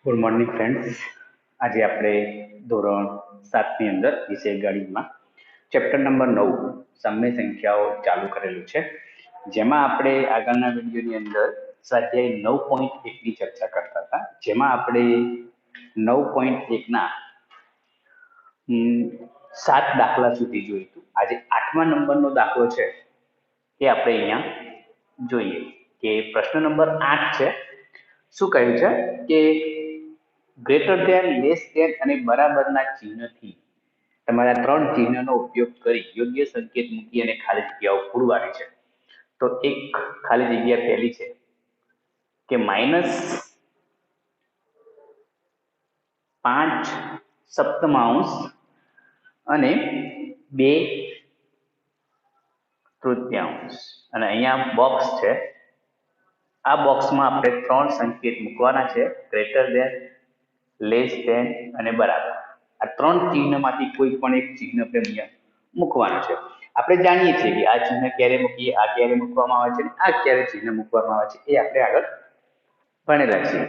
Good morning friends. આજે આપણે ધોરણ 7ની અંદર વિષય ગણિતમાં ચેપ્ટર નંબર 9 સમય સંખ્યાઓ ચાલુ કરેલું છે, જેમાં આપણે આગળના વિડીયોની અંદર સ્વાધ્યાય 9.1ની ચર્ચા કરતા હતા, જેમાં આપણે 9.1ના 7 દાખલા સુધી જોઈતું. આજે 8મા નંબરનો દાખલો છે એ આપણે અહીંયા જોઈએ કે પ્રશ્ન નંબર 8 છે. શું કહ્યું છે કે ગ્રેટર ધેન, લેસ ધેન અને બરાબરના ચિહ્નથી તમારા 3 ચિહ્નનો ઉપયોગ કરી યોગ્ય સંકેત મૂકી અને ખાલી જગ્યાઓ પૂરવાની છે. તો એક ખાલી જગ્યા પહેલી છે કે -5 સપ્તમાંશ અને 2/3, અને અહીંયા બોક્સ છે. આ બોક્સમાં આપણે 3 સંકેત મૂકવાના છે: ગ્રેટર ધેન, લેસ ધેન અને બરાબર. આ 3 ચિહ્નમાંથી કોઈ પણ એક ચિહ્ન આપણે અહીંયા મૂકવાનું છે. આપણે જાણીએ છીએ કે આ ચિહ્ન ક્યારે મૂકીએ, આ ક્યારે મૂકવામાં આવે છે, આ ક્યારે ચિહ્ન મૂકવામાં આવે છે, એ આપણે આગળ ભણેલા છીએ.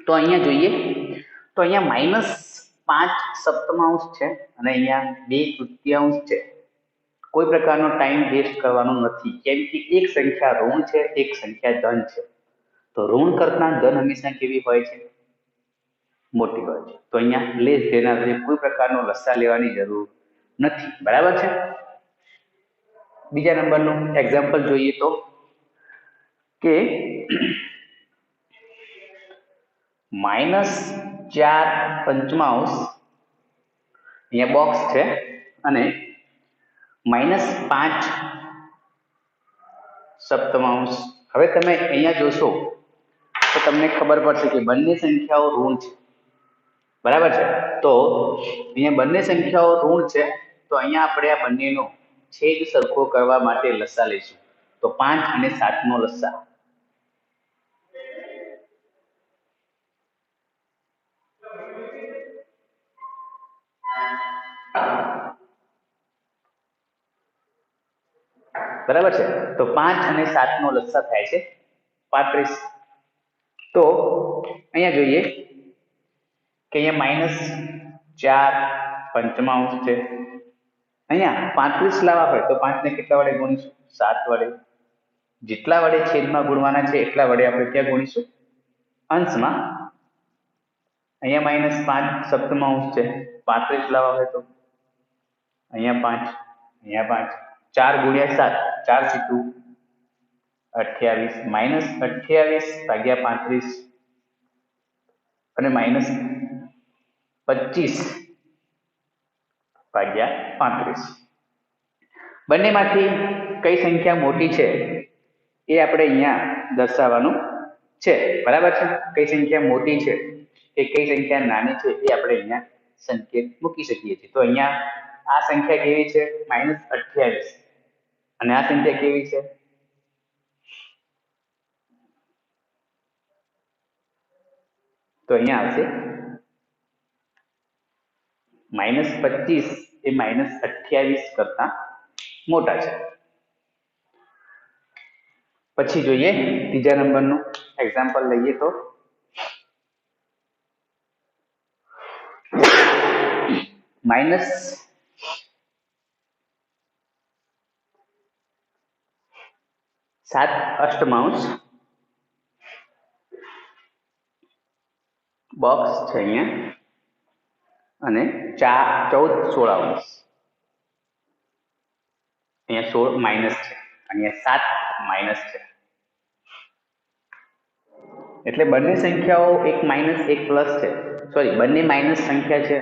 તો અહીંયા જોઈએ તો અહીંયા -5 સપ્તમાંશ છે અને અહીંયા 2/3 છે. કોઈ પ્રકારનો ટાઈમ વેસ્ટ કરવાનો નથી, કેમ કે એક સંખ્યા ઋણ છે, એક સંખ્યા ધન છે. તો ઋણ કરતા ધન હંમેશા કેવી હોય છે? મોટી હોય છે. તો અહીંયા લેસ ધેન આવશે, કોઈ પ્રકારનો લસા લેવાની જરૂર નથી. બરાબર છે. બીજા નંબરનું એક્ઝામ્પલ જોઈએ તો કે -4 પંચમાંશ, અહીંયા બોક્સ છે, અને -5 સપ્તમાંશ. હવે તમે અહીંયા જોશો તો તમને ખબર પડશે કે બંને સંખ્યાઓ ઋણ છે. બરાબર છે. તો અહીંયા બંને સંખ્યાઓ ઋણ છે, તો અહીંયા આપણે આ બંનેનો છેદ સરખો કરવા માટે લસા લઈશું. તો 5 અને 7 નો લસા બરાબર છે. તો 5 અને 7 નો લસા થાય છે 35. તો અહીંયા જોઈએ કે અહીંયા -4 પંચમાંશ છે. અહીંયા 35 લાવવા હોય તો 5 ને કેટલા વડે ગુણીશું? 7 વડે. જેટલા વડે છેદમાં ગુણવાના છે એટલા વડે આપણે ક્યાં ગુણીશું? અંશમાં. અહીંયા -5 સપ્તમાંશ છે, 35 લાવવા હોય તો અહીંયા 5, અહીંયા 5, 4 ગુણ્યા 7, 4 સીધું 28, -28 ભાગ્યા 35 અને -25 ભાગ્યા 35. બંનેમાંથી કઈ સંખ્યા મોટી છે એ આપણે અહીંયા દર્શાવવાનું છે. બરાબર છે. કઈ સંખ્યા મોટી છે કે કઈ સંખ્યા નાની છે એ આપણે અહીંયા સંકેત મૂકી શકીએ છીએ. તો અહીંયા આ સંખ્યા કેવી છે? -28. અને આ સંખ્યા કેવી છે? તો અહીંયા આવશે -25 એ -28 કરતા મોટા છે. પછી જોઈએ ત્રીજા નંબરનું એક્ઝામ્પલ લઈએ તો -7 અષ્ટમાંશ, બોક્સ છે અહીંયા, અને 14 સોળાંશ. અહીંયા 16 માઇનસ છે, અહીંયા 7 માઇનસ છે. એટલે બંને સંખ્યાઓ એક માઇનસ એક પ્લસ છે. સોરી, બંને માઇનસ સંખ્યા છે,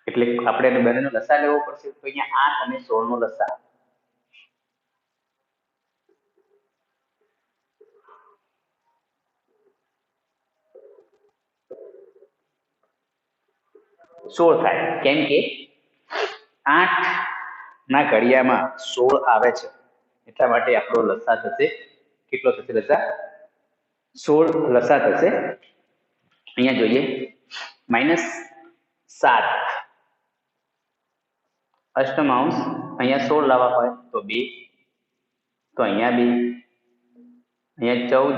એટલે આપણે બંનેનો લસા લેવો પડશે. તો અહીંયા 8 અને 16 નો લસા 16 થાય, કેમ કે 8 ના ઘડિયામાં 16 આવે છે, એટલા માટે આપણો લસા થશે. કેટલો થશે લસા? 16 લસા થશે. અહીંયા જોઈએ -7 અષ્ટમાંશ, અહીંયા 16 લાવવા હોય તો 2, તો અહીંયા 2, અહીંયા 14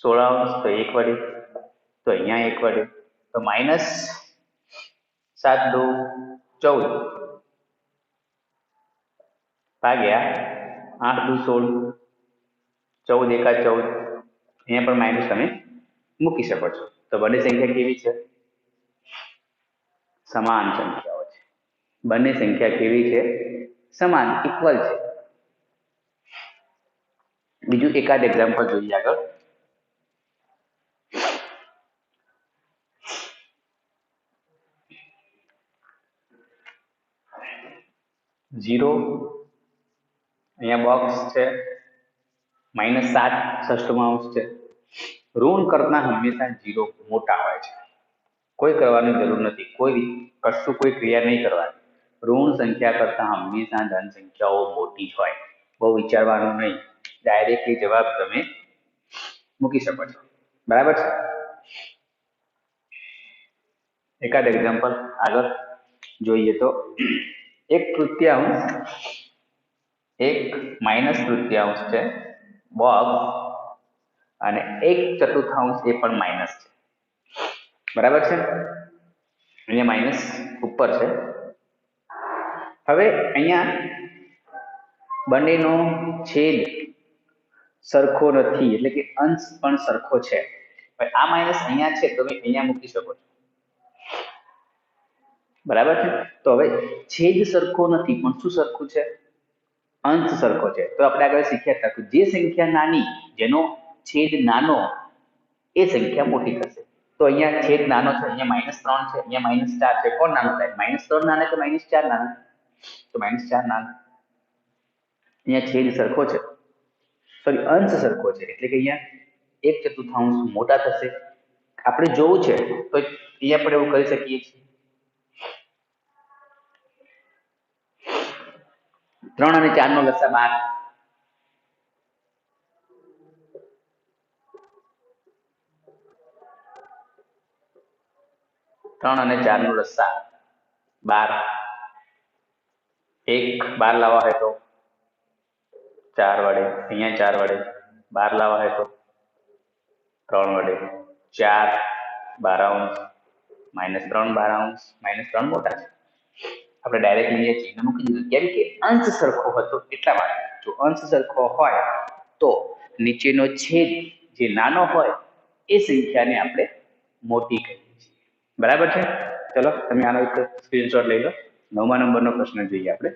સોળાંશ તો 1 વડે, તો અહીંયા 1 વડે, તો -7 દુ 14 ભાગ્યા 8 દુ 16, 14 એકા 14, અહીંયા પણ માઇનસ તમે મૂકી શકો છો. તો બંને સંખ્યા કેવી છે? સમાન સંખ્યાઓ છે. બંને સંખ્યા કેવી છે? સમાન, ઇક્વલ છે. બીજું એકાદ એક્ઝામ્પલ જોઈએ આગળ. ઝીરો અહીંયા બોક્સ છે, -7 ષષ્ઠમાંશ છે. ઋણ કરતા હંમેશા 0 મોટા હોય છે. કોઈ કરવાની જરૂર નથી, કોઈ ક્રિયા નહીં કરવાની. ઋણ સંખ્યા કરતા હંમેશા ધન સંખ્યાઓ મોટી જ હોય. બહુ વિચારવાનું નહીં, ડાયરેક્ટલી જવાબ તમે મૂકી શકો છો. બરાબર છે? એકાદ એક્ઝામ્પલ આગળ જોઈએ તો 1/3 એક -તૃતીયાંશ છે બોક્સ, અને 1/4 એ પણ માઇનસ છે. બરાબર છે? અહીંયા માઇનસ ઉપર છે. હવે અહીંયા બંનેનો છેદ સરખો નથી, એટલે કે અંશ પણ સરખો છે. આ માઇનસ અહીંયા છે તો તમે અહીંયા મૂકી શકો છો. બરાબર છે? તો હવે છેદ સરખો નથી, પણ શું સરખું છે? અંશ સરખો છે. તો આપણે આગળ શીખ્યા હતા કે જે સંખ્યા નાની, જેનો છેદ નાનો, એ સંખ્યા મોટી થશે. તો અહીંયા છેદ નાનો છે, અહીંયા -3 છે, અહીંયા -4 છે. કોણ નાનો થાય? -3 નાનો કે -4 નાનો? તો -4 નાનો. અહીંયા છેદ સરખો છે, સોરી અંશ સરખો છે, એટલે કે અહીંયા 1/4 મોટા થશે. આપણે જોવું છે તો અહીંયા પણ એવું કરી શકીએ છીએ. 3 અને 4 નો લસા 12. 3 અને 4 નો લસા 12. 12 લાવવા હોય તો 4 વડે, અહીંયા 4 વડે. 12 લાવવા હોય તો 3 વડે. 4 12 -3 12 -3 મોટા છે. આપણે ડાયરેક્ટ લઈએ ચિહ્ન મૂકી દીધું, કેમ કે અંશ સરખો હતો એટલા માટે. જો અંશ સરખો હોય તો નીચેનો છેદ જે નાનો હોય એ સંખ્યાને આપણે મોટી કહીએ છીએ. બરાબર છે? ચલો તમે આનો એક સ્ક્રીનશોટ લઈ લો. 9મા નંબરનો પ્રશ્ન જોઈએ આપણે.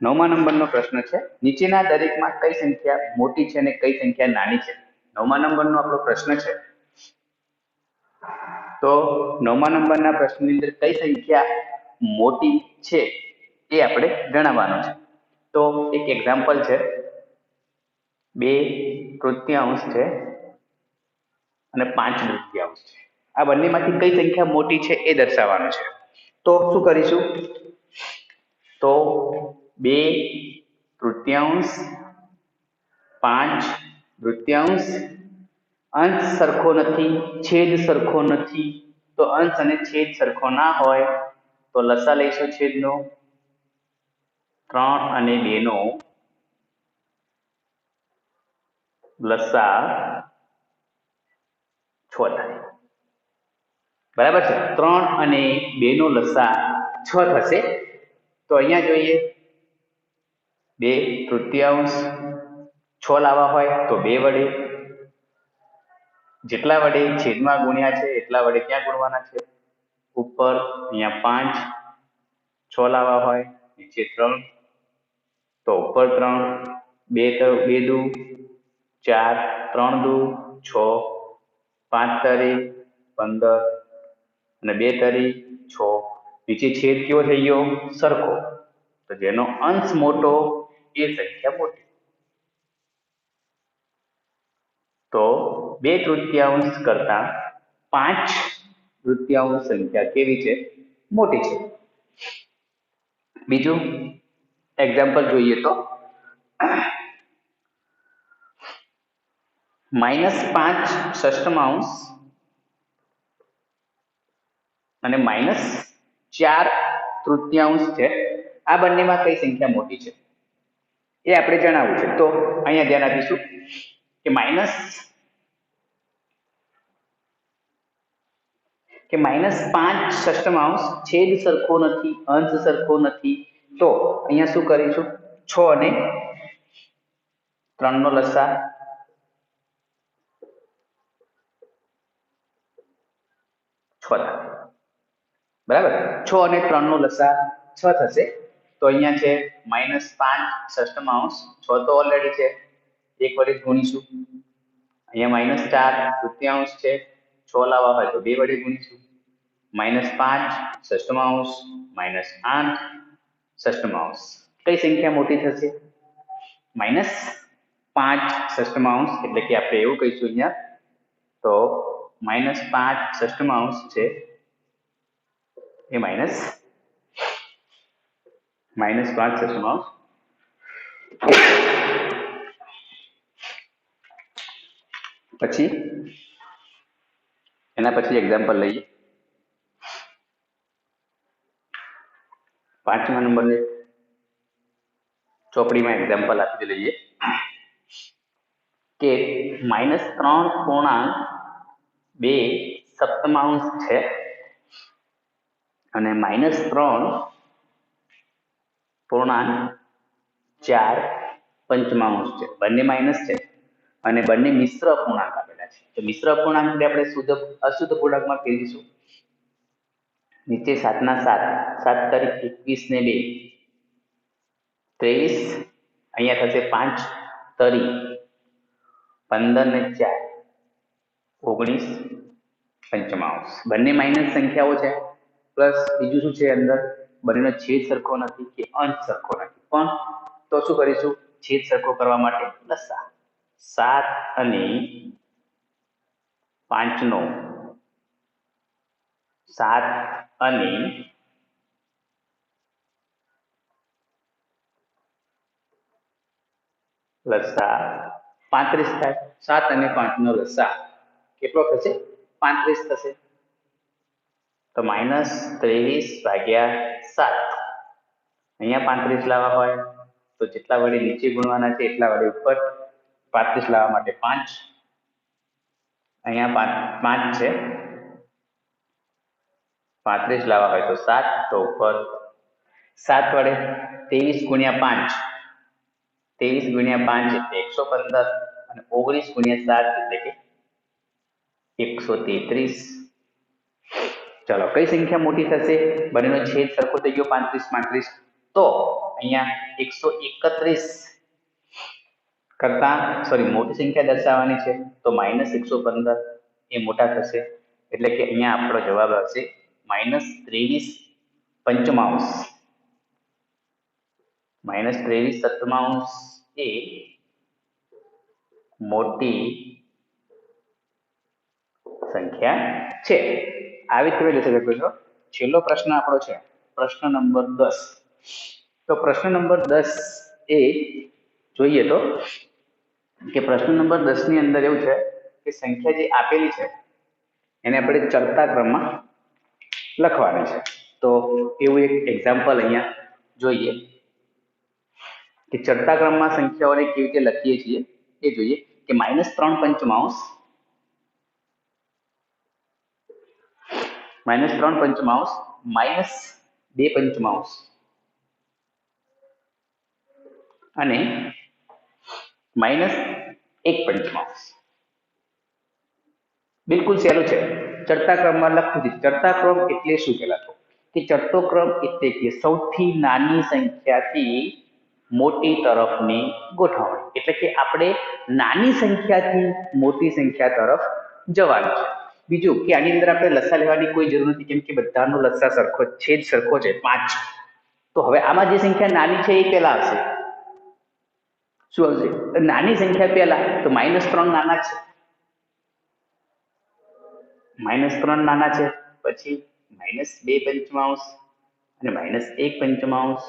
નવમા નંબરનો પ્રશ્ન છે, નીચેના દરેકમાં કઈ સંખ્યા મોટી છે અને કઈ સંખ્યા નાની છે? 9મા નંબરનો આપણો પ્રશ્ન છે. તો 9મા નંબરના પ્રશ્નની અંદર કઈ સંખ્યા મોટી છે એ આપણે ગણવાનું છે. તો એક એક્ઝામ્પલ છે, 2/3 છે અને 5/3 છે. આ બંનેમાંથી કઈ સંખ્યા મોટી છે એ દર્શાવવાનું છે. તો શું કરીશું? તો 2/3 5/3 અંશ સરખો નથી, છેદ સરખો નથી. તો અંશ અને છેદ સરખો ના હોય તો લસા લઈશું છેદનો. 3 અને 2 નો લસા 6 થાય. બરાબર છે? 3 અને 2 નો લસા 6 થશે. તો અહીંયા જોઈએ 2/3 6 લાવવા હોય તો 2 વડે, જેટલા વડે છેદમાં ગુણ્યા છે એટલા વડે ક્યાં ગુણવાના છે? ઉપર. અહીંયા 5 6 લાવવા હોય નીચે 3, તો ઉપર 3, 2 દુ 4, 3 દુ 6, 5 તરી 15, અને 2 તરી 6. નીચે છેદ કેવો થઈ ગયો? સરખો. તો જેનો અંશ મોટો એ સંખ્યા મોટી. તો 2/3 કરતા 5/3 સંખ્યા કેવી છે? મોટી છે. બીજું એક્ઝામ્પલ જોઈએ તો -5 ષષ્ઠમાંશ અને -4/3 છે. આ બંનેમાં કઈ સંખ્યા મોટી છે એ આપણે જણાવવું છે. તો અહીંયા ધ્યાન આપીશું કે -5 ષષ્ઠમાંશ છેદ સરખો નથી, અંશ સરખો નથી. તો અહીંયા શું કરીશું? 6 અને 3 નો લસા 6 થાય. બરાબર? 6 અને 3 નો લસા 6 થશે. તો અહીંયા છે -5 ષષ્ઠમાંશ. 6 તો ઓલરેડી છે, 1 વડે ગુણીશું. અહીંયા -4/3 છે, 6 લાવવા હોય તો 2 વડે ગુણીશું. -5 ષષ્ઠમાંશ -8 ષષ્ઠમાંશ. કઈ સંખ્યા મોટી થશે? -5 ષષ્ઠમાંશ. એટલે કે આપણે એવું કહીશું અહીંયા તો -5 ષષ્ઠમાંશ છે એ -5 ષષ્ઠમાંશ. પછી એના પછી એક્ઝામ્પલ લઈએ. 5મા નંબરની ચોપડીમાં એક્ઝામ્પલ આપી લઈએ કે -3.2 સપ્તમાંશ છે અને -3.4 પંચમાંશ છે. બંને માઇનસ છે અને બંને મિશ્ર પૂર્ણાંક આપેલા છે. તો મિશ્ર પૂર્ણાંક એટલે આપણે અશુદ્ધ પૂર્ણાંકમાં ફેરવીશું. નીચે 7 ના 7, 7 તારીખ 21 ને 2 23. અહીંયા થશે 5 તરી 15 ને 4 19 પંચમાંશ. બંને માઇનસ સંખ્યાઓ છે. પ્લસ બીજું શું છે અંદર? બંનેનો છેદ સરખો નથી કે અંશ સરખો નથી. પણ તો શું કરીશું? છેદ સરખો કરવા માટે લસા 7 અને 5 નો 7 અને લસા 35 થાય. 7 અને 5 નો લસા કેટલો થશે? 35 થશે. તો -23/7. અહીંયા 35 લાવવા હોય તો જેટલા વડે નીચે ગુણવાના છે એટલા વડે ઉપર. 35 લાવવા માટે 5. અહીંયા 5 છે. 35 લાવવા હોય તો 7, તો ઉપર 7 વડે 23 ગુણ્યા 5. 23 ગુણ્યા 5 એટલે 115 અને 19 ગુણ્યા 7 એટલે કે 133. ચલો, કઈ સંખ્યા મોટી થશે? બંનેનો છેદ સરખો થઈ ગયો 35 35. તો અહીંયા 131 કરતા મોટી સંખ્યા દર્શાવવાની છે તો -115 એ મોટા થશે. એટલે કે અહીંયા આપણો જવાબ આવશે -23 પંચમાંશ. -23 સપ્તમાંશ એ મોટી સંખ્યા છે. આવી રીતે લખી શકો છો. છેલ્લો પ્રશ્ન આપણો છે પ્રશ્ન નંબર 10. તો પ્રશ્ન નંબર 10 એ જોઈએ તો કે પ્રશ્ન નંબર 10 ની અંદર એવું છે કે સંખ્યા જે આપેલી છે એને આપણે ચડતા ક્રમમાં લખવાની છે. તો એવું એક એક્ઝામ્પલ અહીંયા જોઈએ કે ચડતા ક્રમમાં સંખ્યાઓને કેવી રીતે લખીએ છીએ એ જોઈએ કે -3 પંચમાંશ -2 પંચમાંશ અને -1 પંચમાંશ. બિલકુલ સહેલું છે. ચડતા ક્રમમાં લખવું છે. ચડતા ક્રમ એટલે શું કહેવાતો? કે ચડતો ક્રમ એટલે કે સૌથી નાની સંખ્યાથી મોટી તરફની ગોઠવણી. એટલે કે આપણે નાની સંખ્યાથી મોટી સંખ્યા તરફ જવાનું છે. બીજું કે આની અંદર આપણે લસા લેવાની કોઈ જરૂર નથી, કેમ કે બધાનો લસા સરખો છેદ સરખો છે 5. તો હવે આમાં જે સંખ્યા નાની છે એ પહેલા આવશે. શું આવશે? નાની સંખ્યા પહેલા તો -3 નાના છે, -3 નાના છે, પછી -2 પંચમાંશ અને -1 પંચમાંશ.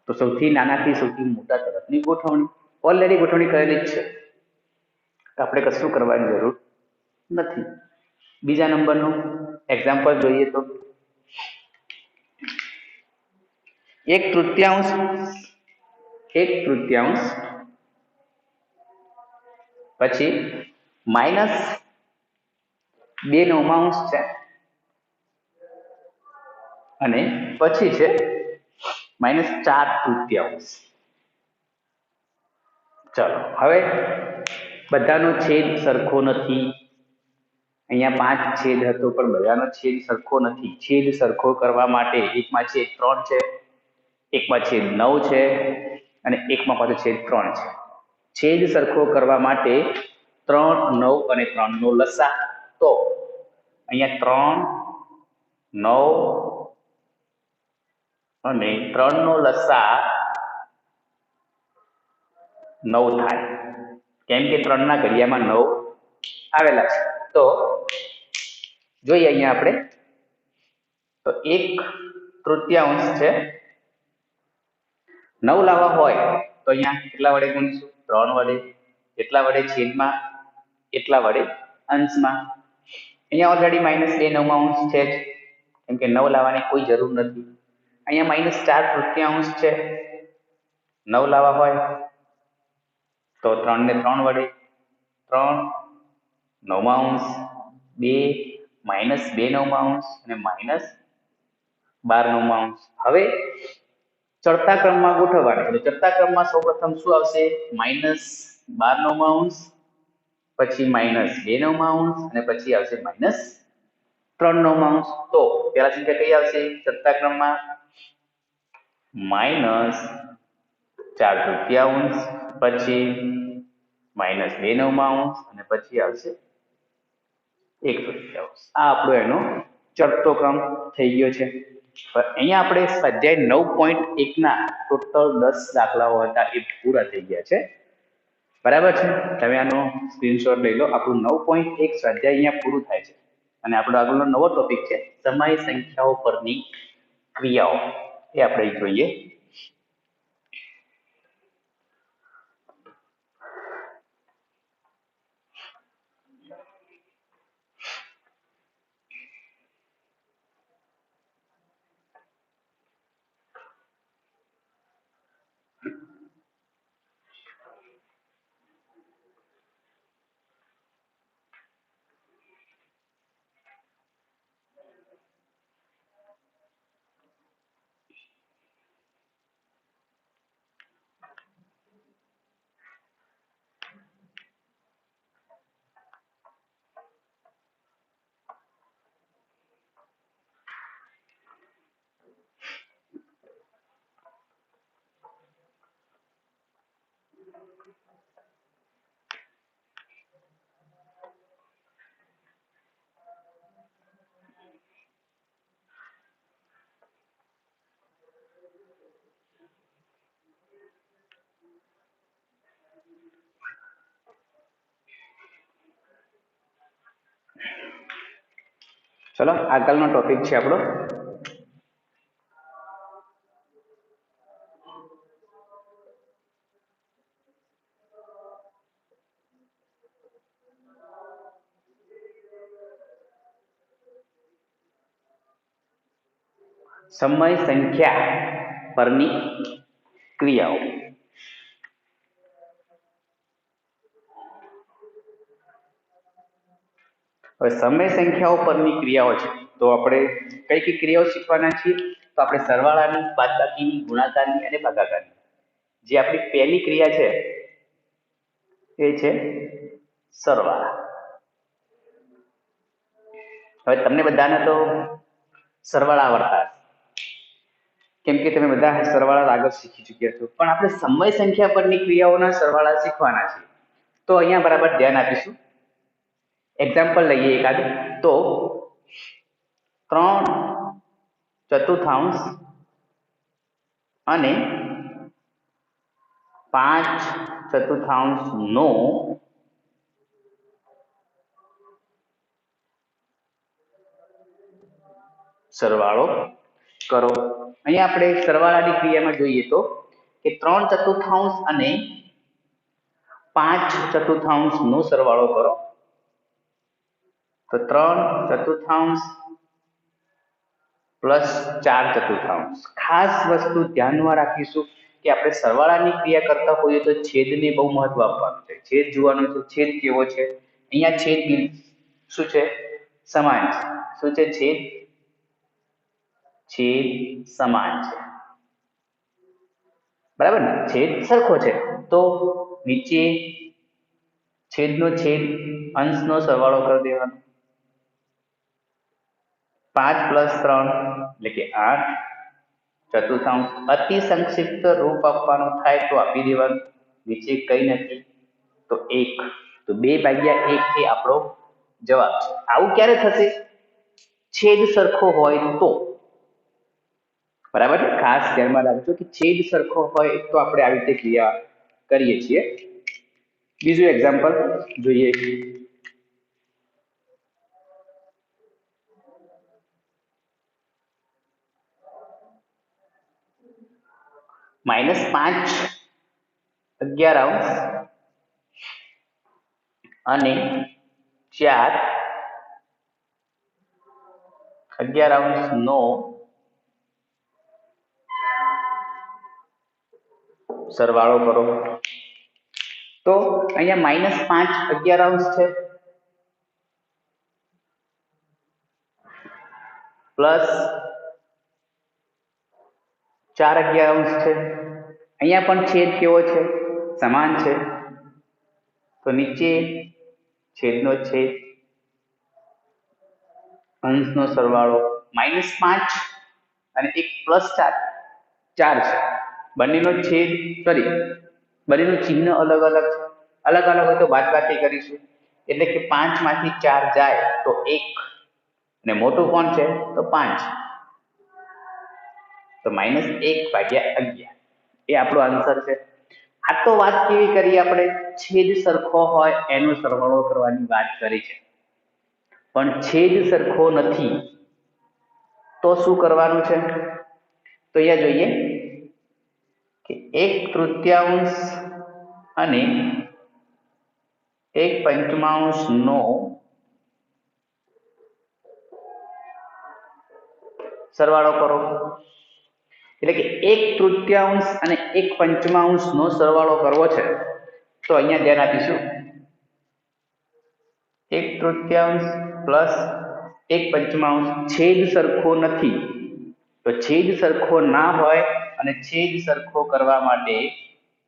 તો સૌથી નાનાથી સૌથી મોટા તરફની ગોઠવણી ઓલરેડી ગોઠવણી કરેલી જ છે, આપણે કશું કરવાની જરૂર નથી. બીજા નંબરનું એક્ઝામ્પલ જોઈએ તો 1/3 પછી -2/9 છે અને પછી છે -4/3. ચલો હવે બધાનો છેદ સરખો નથી. અહીંયા 5 છેદ હતો પણ બધાનો છેદ સરખો નથી. છેદ સરખો કરવા માટે એકમાં છેદ 3 છે, એકમાં છેદ 9 છે અને એકમાં પાછો છેદ 3 છે. છેદ સરખો કરવા માટે 3, 9 અને 3 નો લસા. તો અહીંયા 3, 9 અને 3 નો લસા 9 થાય, કેમ કે 3 ના ઘડિયામાં 9 આવેલા છે. તો જોઈએ અહીંયા આપણે તો 1/3 છે. 9 લાવવા હોય તો અહીંયા કેટલા વડે ગુણીશું? 3 વડે. કેટલા વડે? છેદમાં. એટલા વડે અંશમાં. અહીંયા ઓલરેડી -2/9 છે જ, કેમ કે 9 લાવવાની કોઈ જરૂર નથી. અહીંયા -4/3 છે. 9 લાવવા હોય તો 3 ને 3 વડે 3 9 2 -2/9 અને -12/9. હવે ચડતા ક્રમમાં ગોઠવવાની. એટલે ચડતા ક્રમમાં સૌપ્રથમ શું આવશે? -12/9, પછી -2/9 અને પછી આવશે -3/9. તો પહેલા સંખ્યા કઈ આવશે ચડતા ક્રમમાં? -4/3, પછી -2/9 અને પછી આવશે 1/3. આ આપણો એનો ચડતો ક્રમ થઈ ગયો છે. અહીંયા આપણે સ્વાધ્યાય 9.1 ના ટોટલ 10 દાખલાઓ હતા એ પૂરા થઈ ગયા છે. બરાબર છે? તમે આનો સ્ક્રીનશોટ લઈ લો. આપણું 9.1 સ્વાધ્યાય અહીંયા પૂરું થાય છે અને આપણો આગળનો નવો ટોપિક છે સમય સંખ્યાઓ પરની ક્રિયાઓ. એ આપણે જોઈએ. ચલો આગળનો ટોપિક છે આપણો સમય સંખ્યા પરની ક્રિયાઓ. હવે સમય સંખ્યાઓ પરની ક્રિયાઓ છે તો આપણે કઈ કઈ ક્રિયાઓ શીખવાના છીએ? તો આપણે સરવાળાની, બાદબાકીની, ગુણાકારની અને ભાગાકારની. જે આપણી પહેલી ક્રિયા છે એ છે સરવાળા. હવે તમને બધાને તો સરવાળા આવડતા, કેમ કે તમે બધા સરવાળા આગળ શીખી ચૂક્યા છો, પણ આપણે સમય સંખ્યા પરની ક્રિયાઓના સરવાળા શીખવાના છે. તો અહીંયા બરાબર ધ્યાન આપીશું. એક્ઝામ્પલ લઈએ એકાદ. તો 3/4 અને 5/4 નો સરવાળો કરો. અહીંયા આપણે સરવાળાની ક્રિયામાં જોઈએ તો કે 3/4 અને 5/4 નો સરવાળો કરો. તો 3/4 પ્લસ 4/4. ખાસ વસ્તુ ધ્યાનમાં રાખીશું કે આપણે સરવાળાની ક્રિયા કરતા હોઈએ તો છેદને બહુ મહત્વ આપવાનું છે. છેદ જોવાનું છે. છેદ કેવો છે? અહીંયા છેદ શું છે? સમાન છે. શું છે? છેદ સમાન છે. બરાબર ને? છેદ સરખો છે તો નીચે છેદનો છેદ અંશનો સરવાળો કરી દેવાનો. 5 + 3 એટલે કે 8/4. અતિ સંક્ષિપ્ત રૂપ આપવાનું થાય તો આપી દેવાનું. નીચે કઈ નથી તો 1. તો 2/1 એ આપણો જવાબ છે. આવું ક્યારે થશે? છેદ સરખો હોય તો. બરાબર છે? ખાસ ધ્યાનમાં રાખજો કે છેદ સરખો હોય તો આપણે આવી રીતે ક્રિયા કરીએ છીએ. બીજું એક્ઝામ્પલ જોઈએ. -5/11 અને 4/11 નો સરવાળો કરો. તો અહીંયા -5/11 છે પ્લસ 4/11 છે. અહીંયા પણ છેદ કેવો છે? સમાન છે. તો નીચે છેદનો છેદ અંશનો સરવાળો. -5 અને 1 + 4 4 છે. બંનેનો છેદ બંનેનું ચિહ્ન અલગ અલગ છે. અલગ અલગ હોય તો બાદબાકી કરીશું. એટલે કે 5 માંથી 4 જાય તો 1 અને મોટું કોણ છે? તો 5. તો -1/11 એ આપણો આન્સર છે. આ તો વાત કેવી કરી આપણે? છેદ સરખો હોય એનો સરવાળો કરવાની વાત કરી છે. પણ છેદ સરખો નથી તો શું કરવાનું છે? તો અહીંયા જોઈએ કે 1/3 અને 1/5 નો સરવાળો કરો. એટલે કે 1/3 અને 1/5 નો સરવાળો કરવો છે. તો અહીંયા ધ્યાન આપીશું. 1/3 પ્લસ 1/5 છેદ સરખો નથી. તો છેદ સરખો ના હોય અને છેદ સરખો કરવા માટે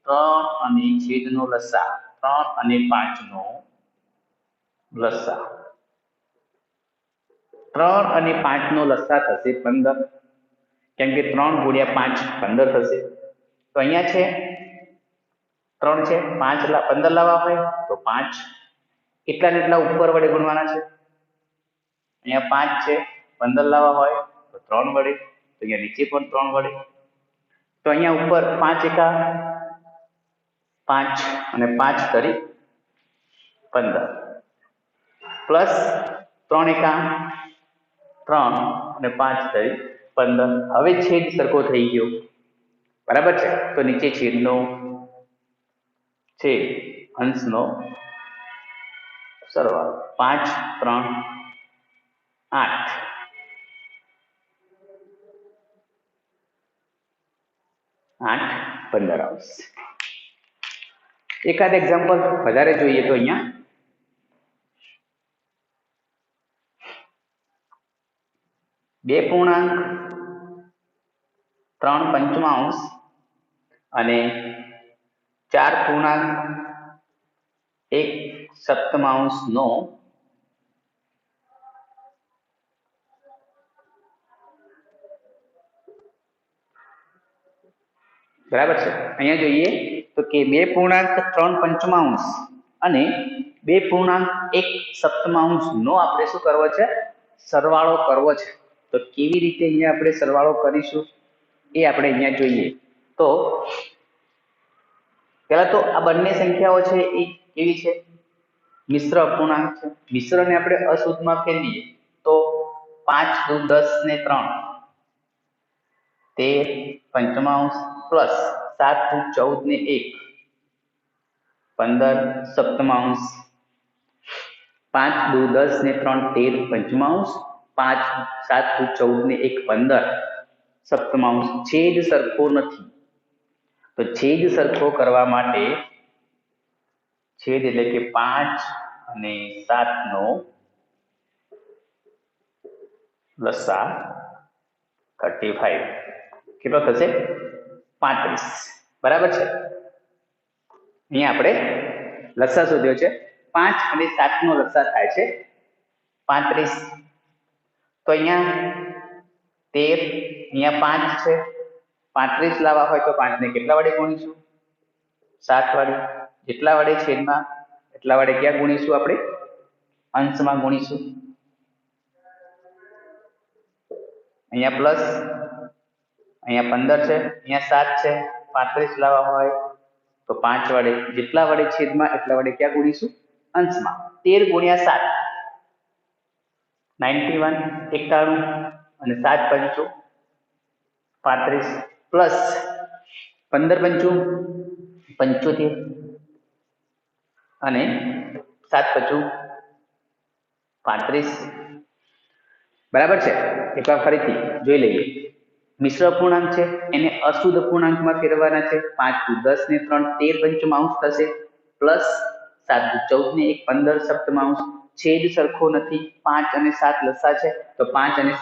3 અને છેદનો લસા 3 અને 5 નો લસા 3 અને 5 નો લસા થશે 15. કેમ કે 3 × 5 15 થશે. તો અહીંયા છે 3 છે 5 15 લાવવા હોય તો 5 કેટલા ને એટલા ઉપર વડે ગુણવાના છે. અહીંયા 5 છે 15 લાવવા હોય તો 3 વડે. તો અહીંયા નીચે પણ 3 વડે. તો અહીંયા ઉપર 5 એકા 5 અને 5 કરી 15 પ્લસ 3 એકા 3 અને 5 કરી 15. હવે છેદ સરખો થઈ ગયો. બરાબર છે? તો નીચે છેદનો છેદ અંશનો સરવાળો 5 3 8 8/15. એકાદ એક્ઝામ્પલ વધારે જોઈએ તો અહીંયા 2.3 અને 4.1 નો બરાબર છે? અહીંયા જોઈએ તો કે 2.3 અને બે પૂર્ણાંક એક સપ્તમાંશ નો આપણે શું કરવો છે? સરવાળો કરવો છે. તો કેવી રીતે અહીંયા આપણે સરવાળો કરીશું એ આપણે અહીંયા જોઈએ. તો પહેલા તો આ બંને સંખ્યાઓ છે એ કેવી છે? મિશ્ર અપૂર્ણાંક છે. મિશ્રને આપણે અશુદ્ધમાં ફેરવીએ તો 5 દુ 10 ને 3 13 પંચમાંશ પ્લસ 7 દુ 14 ને 1 15 સપ્તમાંશ 5 દુ 10 ને 3 13 પંચમાંશ 5 7 દુ 14 ને 1 15 સપ્તમાંશ. છેદ સરખો નથી તો છેદ સરખો કરવા માટે છેદ એટલે કે 5 અને 7 નો લસા 35 કેટલો થશે? 35. બરાબર છે. અહીંયા આપણે લસા શોધ્યો છે. 5 અને 7 નો લસા થાય છે 35. તો અહીંયા 13 અહીંયા 5 છે 35 લાવવા હોય તો 5 ને કેટલા વડે ગુણીશું? 7 વડે. જેટલા વડે છેદમાં એટલા વડે ક્યાં ગુણીશું? આપણે અંશમાં ગુણીશું. અહીંયા પ્લસ અહીંયા 15 છે અહીંયા 7 છે 35 લાવવા હોય તો 5 વડે. જેટલા વડે છેદમાં એટલા વડે ક્યાં ગુણીશું? અંશમાં. 13 ગુણ્યા 7 91 91 અને 7 પંચું 35 પ્લસ 15 પંચું 75 અને 7 પંચું 35. બરાબર છે. એકવાર ફરીથી જોઈ લઈએ. મિશ્ર અપૂર્ણાંક છે એને અશુદ્ધ અપૂર્ણાંકમાં ફેરવવાના છે. 5 દુ 10 ને 3 13 પંચમાંશ થશે પ્લસ 7 દુ 14 ને 1 15 સપ્તમાંશ. છેદ સરખો નથી. 5 અને 7 લસા છે તો 5 અને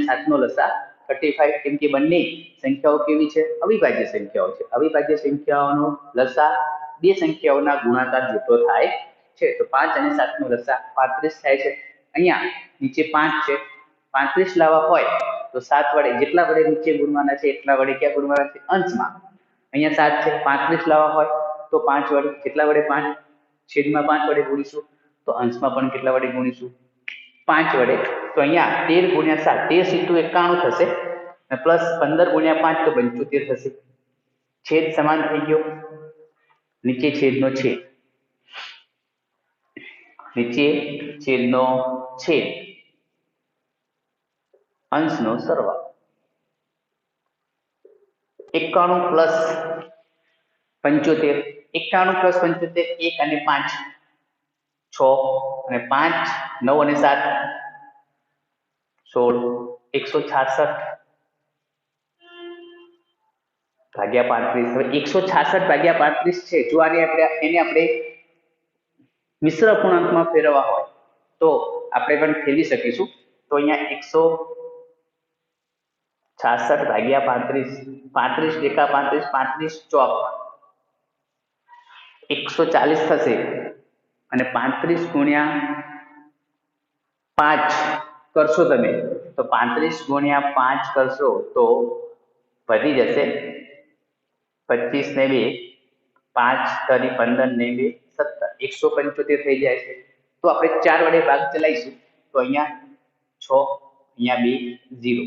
7 નો લસા 35. કેમ કે બંને સંખ્યાઓ કેવી છે? અવિભાજ્ય સંખ્યાઓ છે. અવિભાજ્ય સંખ્યાઓનો લસા બે સંખ્યાઓના ગુણાકાર જેટલો થાય છે. તો 5 અને 7 નો લસા 35 થાય છે. અહીંયા નીચે 5 છે 35 લાવવા હોય તો 7 વડે જેટલા વડે નીચે ગુણવાના છે એટલા વડે ક્યાં ગુણવાના છે? અંશમાં. અહીંયા 7 છે 35 લાવવા હોય તો 5 વડે જેટલા વડે 5 છેદમાં 5 વડે ગુણીશું તો અંશમાં પણ કેટલા વડે ગુણીશું? 5 વડે. તો અહીંયા 13 ગુણ્યા 7 13 સીધું 91 થશે અને પ્લસ 15 ગુણ્યા 5 તો 75 થશે. છેદ સમાન થઈ ગયો. નીચે છેદનો છેદ નીચે છેદનો છેદ અંશનો સરવાળો 91 પ્લસ 75 91 પ્લસ 75 1 અને 5 6 અને 5 9 અને 7 16 166 ભાગ્યા 35. હવે 166 ભાગ્યા 35 છે. જો એને આપણે મિશ્ર અપૂર્ણાંકમાં ફેરવવા હોય તો આપણે પણ ફેરવી શકીશું. તો અહીંયા 166 ભાગ્યા 35 35 એકા 35 35 ચોક 140 થશે અને 35 ગુણ્યા 5 કરશો તમે તો 35 ગુણ્યા 5 કરશો તો વધી જશે 25 ને 2 5 તરી 15 ને 2 17 175 થઈ જાય છે. તો આપણે 4 વડે ભાગ ચલાવીશું તો અહીંયા 6 અહીંયા 2 0.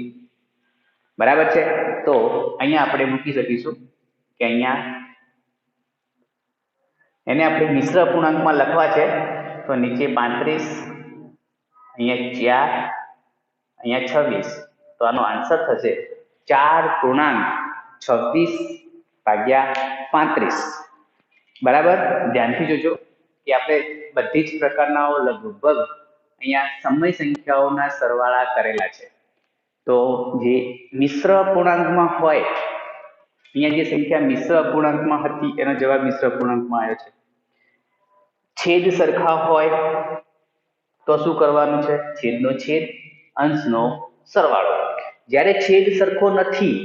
બરાબર છે. તો અહીંયા આપણે મૂકી શકીશું કે અહીંયા એને આપણે મિશ્ર અપૂર્ણાંકમાં લખવા છે તો નીચે 35 અહીંયા 4 અહીંયા 26. તો આનો આન્સર થશે 4.26 ભાગ્યા 35. બરાબર. ધ્યાનથી જોજો કે આપણે બધી જ પ્રકારના લગભગ અહીંયા સમય સંખ્યાઓના સરવાળા કરેલા છે. તો જે મિશ્ર અપૂર્ણાંકમાં હોય અહીંયા જે સંખ્યા મિશ્ર અપૂર્ણાંકમાં હતી એનો જવાબ મિશ્ર અપૂર્ણાંકમાં આવ્યો છે. છેદ સરખા હોય તો શું કરવાનું છે? છેદનો છેદ અંશનો સરવાળો. જ્યારે છેદ સરખો નથી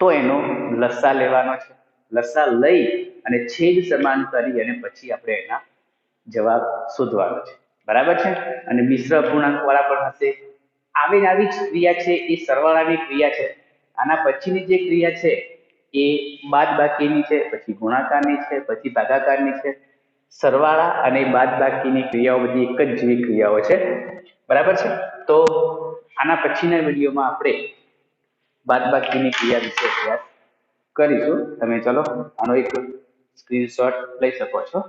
તો એનો લસા લેવાનો છે. લસા લઈ અને છેદ સમાન કરી અને પછી આપણે એના જવાબ શોધવાનો છે. બરાબર છે. અને મિશ્ર અપૂર્ણાંક વાળા પણ હશે. આવી જ ક્રિયા છે એ સરવાળાની ક્રિયા છે. આના પછીની જે ક્રિયા છે એ બાદબાકીની છે, પછી ગુણાકારની છે, પછી ભાગાકારની છે. સરવાળા અને બાદબાકીની ક્રિયાઓ બધી એક જ જેવી ક્રિયાઓ છે, બરાબર છે. તો આના પછીના વિડીયોમાં આપણે બાદબાકીની ક્રિયા વિશે અભ્યાસ કરીશું. તમે ચલો આનો એક સ્ક્રીનશોટ લઈ શકો છો.